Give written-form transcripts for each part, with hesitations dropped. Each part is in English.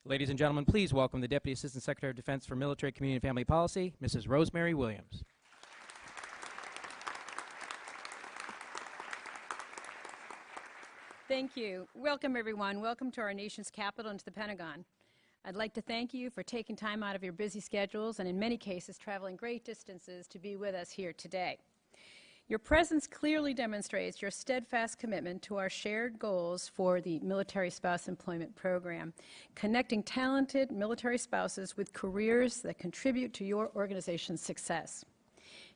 Ladies and gentlemen, please welcome the Deputy Assistant Secretary of Defense for Military, Community, and Family Policy, Mrs. Rosemary Williams. Thank you. Welcome, everyone. Welcome to our nation's capital and to the Pentagon. I'd like to thank you for taking time out of your busy schedules and, in many cases, traveling great distances to be with us here today. Your presence clearly demonstrates your steadfast commitment to our shared goals for the Military Spouse Employment Program, connecting talented military spouses with careers that contribute to your organization's success.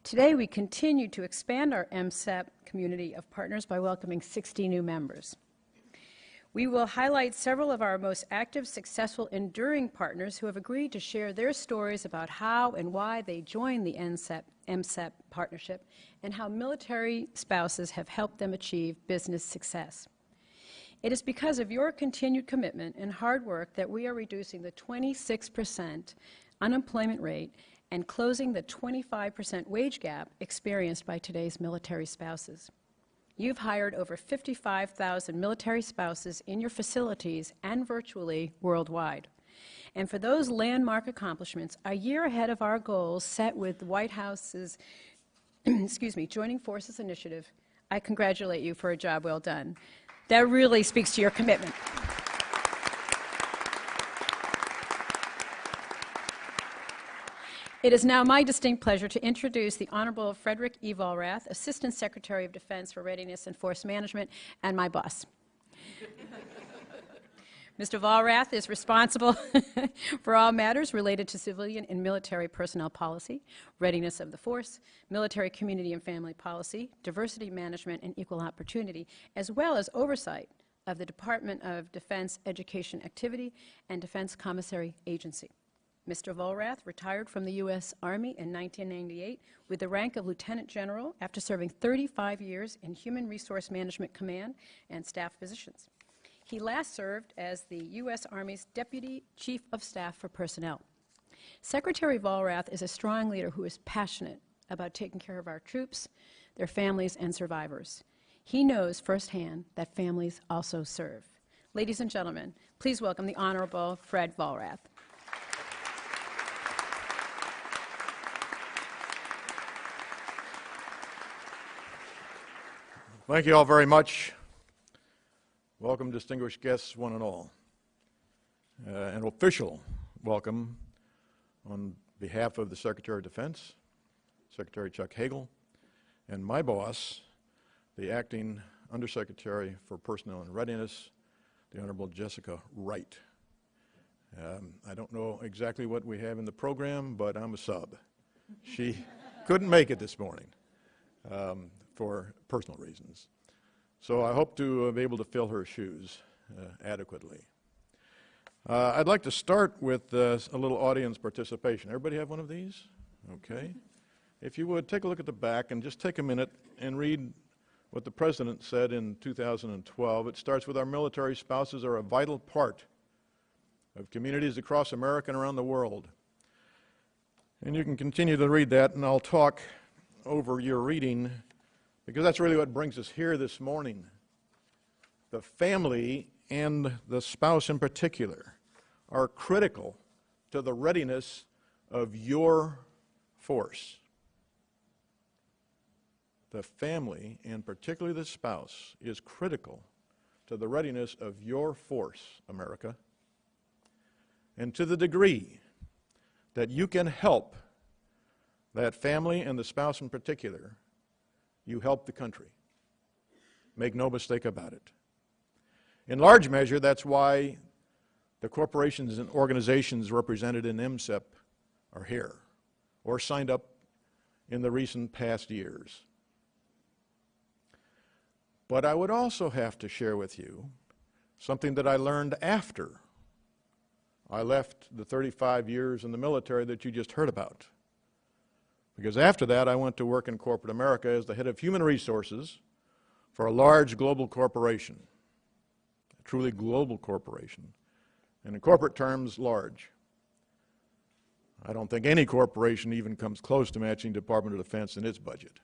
Today, we continue to expand our MSEP community of partners by welcoming 60 new members. We will highlight several of our most active, successful, enduring partners who have agreed to share their stories about how and why they joined the MSEP partnership and how military spouses have helped them achieve business success. It is because of your continued commitment and hard work that we are reducing the 26% unemployment rate and closing the 25% wage gap experienced by today's military spouses. You've hired over 55,000 military spouses in your facilities and virtually worldwide. And for those landmark accomplishments, a year ahead of our goals set with the White House's Joining Forces initiative, I congratulate you for a job well done. That really speaks to your commitment. It is now my distinct pleasure to introduce the Honorable Frederick E. Vollrath, Assistant Secretary of Defense for Readiness and Force Management, and my boss. Mr. Vollrath is responsible for all matters related to civilian and military personnel policy, readiness of the force, military, community, and family policy, diversity management, and equal opportunity, as well as oversight of the Department of Defense Education Activity and Defense Commissary Agency. Mr. Vollrath retired from the U.S. Army in 1998 with the rank of Lieutenant General after serving 35 years in Human Resource Management Command and staff positions. He last served as the U.S. Army's Deputy Chief of Staff for Personnel. Secretary Vollrath is a strong leader who is passionate about taking care of our troops, their families, and survivors. He knows firsthand that families also serve. Ladies and gentlemen, please welcome the Honorable Fred Vollrath. Thank you all very much. Welcome, distinguished guests, one and all. An official welcome on behalf of the Secretary of Defense, Secretary Chuck Hagel, and my boss, the Acting Undersecretary for Personnel and Readiness, the Honorable Jessica Wright. I don't know exactly what we have in the program, but I'm a sub. She couldn't make it this morning. For personal reasons. So I hope to be able to fill her shoes adequately. I'd like to start with a little audience participation. Everybody have one of these? Okay. If you would, take a look at the back and just take a minute and read what the President said in 2012. It starts with, our military spouses are a vital part of communities across America and around the world. And you can continue to read that, and I'll talk over your reading, because that's really what brings us here this morning. The family and the spouse in particular are critical to the readiness of your force. The family, and particularly the spouse, is critical to the readiness of your force, America. And to the degree that you can help that family and the spouse in particular, you help the country. Make no mistake about it. In large measure, that's why the corporations and organizations represented in MSEP are here, or signed up in the recent past years. But I would also have to share with you something that I learned after I left the 35 years in the military that you just heard about. Because after that, I went to work in corporate America as the head of human resources for a large global corporation, a truly global corporation, and in corporate terms, large. I don't think any corporation even comes close to matching Department of Defense in its budget.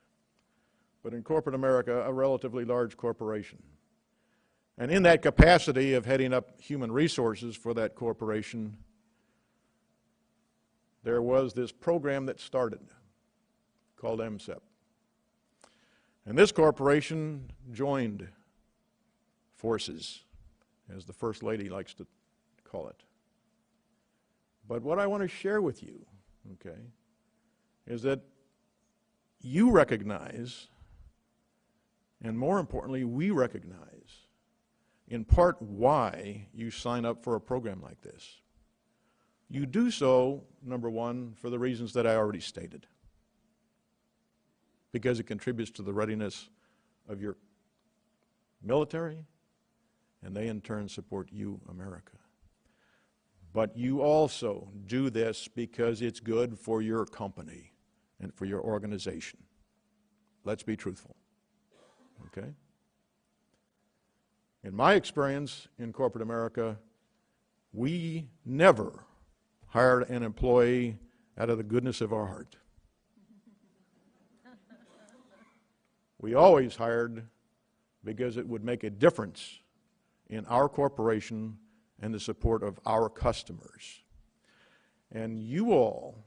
But in corporate America, a relatively large corporation. And in that capacity of heading up human resources for that corporation, there was this program that started called MSEP. And this corporation joined forces, as the First Lady likes to call it. But what I want to share with you, okay, is that you recognize, and more importantly, we recognize, in part, why you sign up for a program like this. You do so, number one, for the reasons that I already stated, because it contributes to the readiness of your military, and they in turn support you, America. But you also do this because it's good for your company and for your organization. Let's be truthful, okay? In my experience in corporate America, we never hired an employee out of the goodness of our heart. We always hired because it would make a difference in our corporation and the support of our customers. And you all,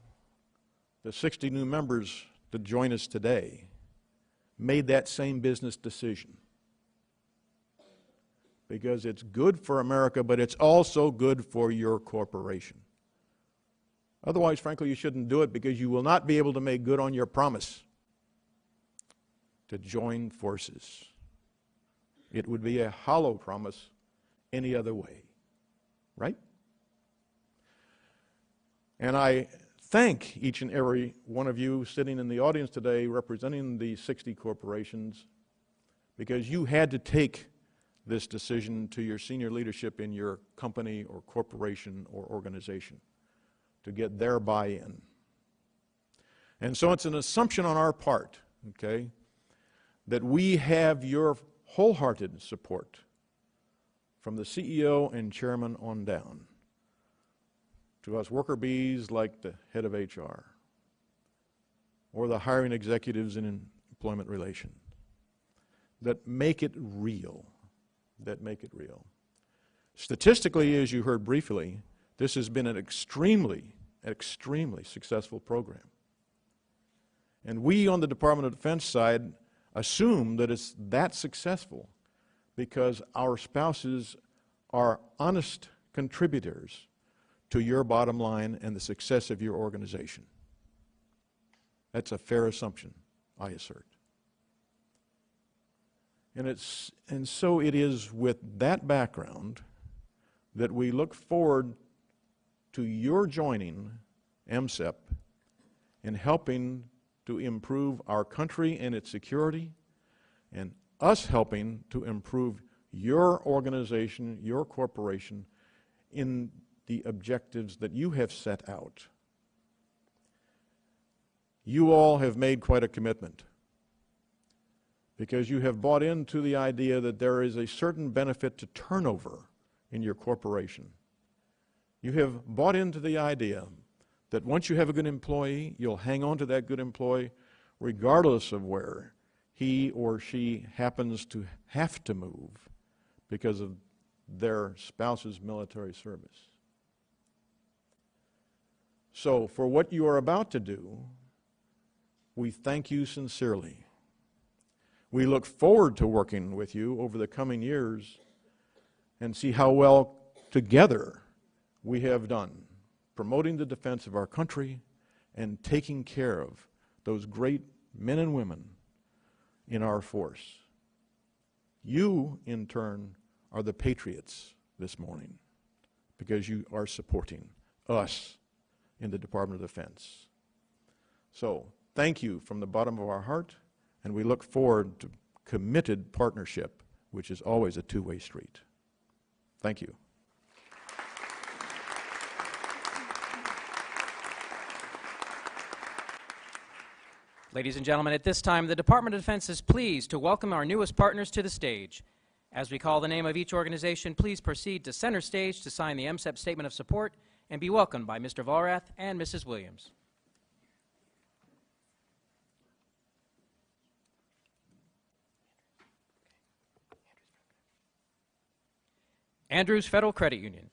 the 60 new members that join us today, made that same business decision. Because it's good for America, but it's also good for your corporation. Otherwise, frankly, you shouldn't do it, because you will not be able to make good on your promise to join forces. It would be a hollow promise any other way, right? And I thank each and every one of you sitting in the audience today representing the 60 corporations, because you had to take this decision to your senior leadership in your company or corporation or organization to get their buy-in. And so it's an assumption on our part, okay, that we have your wholehearted support from the CEO and chairman on down to us worker bees like the head of HR or the hiring executives in employment relations that make it real. Statistically, as you heard briefly, this has been an extremely successful program. And we on the Department of Defense side assume that it's that successful because our spouses are honest contributors to your bottom line and the success of your organization. That's a fair assumption, I assert. And so it is with that background that we look forward to your joining MSEP in helping to improve our country and its security, and us helping to improve your organization, your corporation, in the objectives that you have set out. You all have made quite a commitment, because you have bought into the idea that there is a certain benefit to turnover in your corporation. You have bought into the idea that once you have a good employee, you'll hang on to that good employee regardless of where he or she happens to have to move because of their spouse's military service. So for what you are about to do, we thank you sincerely. We look forward to working with you over the coming years and see how well together we have done promoting the defense of our country and taking care of those great men and women in our force. You, in turn, are the patriots this morning because you are supporting us in the Department of Defense. So, thank you from the bottom of our heart, and we look forward to committed partnership, which is always a two-way street. Thank you. Ladies and gentlemen, at this time, the Department of Defense is pleased to welcome our newest partners to the stage. As we call the name of each organization, please proceed to center stage to sign the MSEP Statement of Support and be welcomed by Mr. Vollrath and Mrs. Williams. Andrews Federal Credit Union.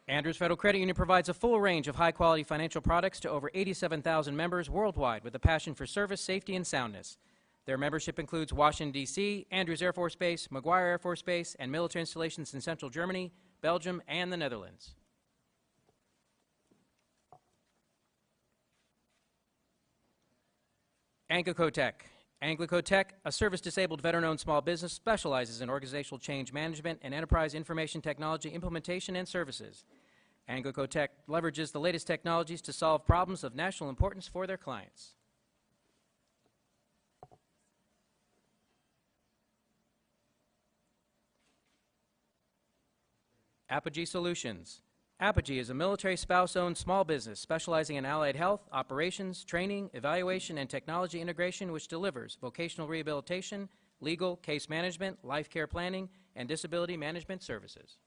Andrews Federal Credit Union provides a full range of high-quality financial products to over 87,000 members worldwide with a passion for service, safety, and soundness. Their membership includes Washington, D.C., Andrews Air Force Base, McGuire Air Force Base, and military installations in central Germany, Belgium, and the Netherlands. Anglicotech. Anglicotech, a service-disabled veteran-owned small business, specializes in organizational change management and enterprise information technology implementation and services. Anglicotech leverages the latest technologies to solve problems of national importance for their clients. Apogee Solutions. Apogee is a military spouse-owned small business specializing in allied health, operations, training, evaluation, and technology integration, which delivers vocational rehabilitation, legal, case management, life care planning, and disability management services.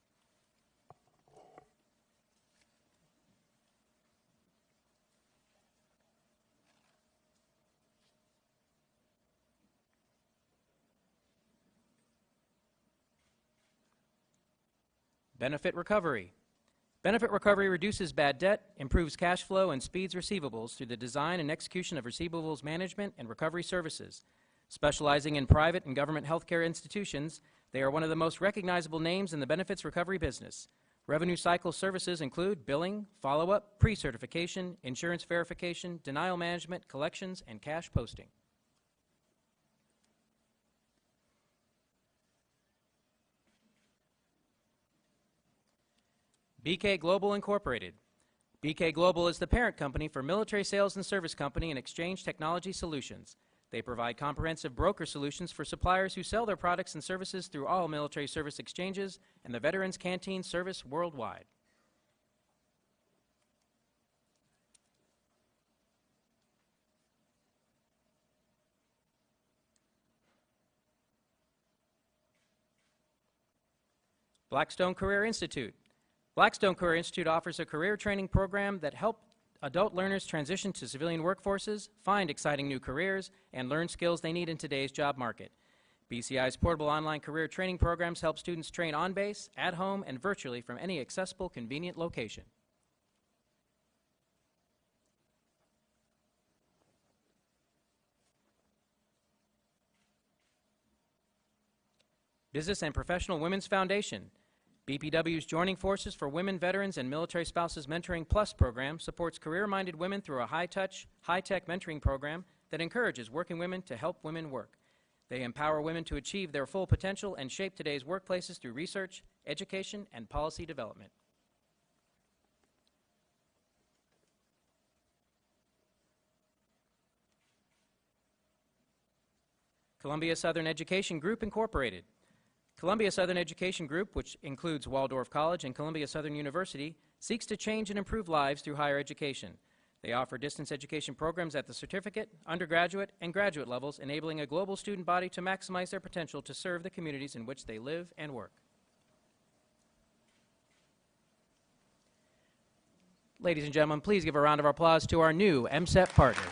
Benefit Recovery. Benefit Recovery reduces bad debt, improves cash flow, and speeds receivables through the design and execution of receivables management and recovery services. Specializing in private and government healthcare institutions, they are one of the most recognizable names in the benefits recovery business. Revenue cycle services include billing, follow-up, pre-certification, insurance verification, denial management, collections, and cash posting. BK Global Incorporated. BK Global is the parent company for Military Sales and Service Company and Exchange Technology Solutions. They provide comprehensive broker solutions for suppliers who sell their products and services through all military service exchanges and the Veterans Canteen service worldwide. Blackstone Career Institute. Blackstone Career Institute offers a career training program that helps adult learners transition to civilian workforces, find exciting new careers, and learn skills they need in today's job market. BCI's portable online career training programs help students train on base, at home, and virtually from any accessible, convenient location. Business and Professional Women's Foundation. BPW's Joining Forces for Women Veterans and Military Spouses Mentoring Plus program supports career-minded women through a high-touch, high-tech mentoring program that encourages working women to help women work. They empower women to achieve their full potential and shape today's workplaces through research, education, and policy development. Columbia Southern Education Group, Incorporated. Columbia Southern Education Group, which includes Waldorf College and Columbia Southern University, seeks to change and improve lives through higher education. They offer distance education programs at the certificate, undergraduate, and graduate levels, enabling a global student body to maximize their potential to serve the communities in which they live and work. Ladies and gentlemen, please give a round of applause to our new MSEP partners.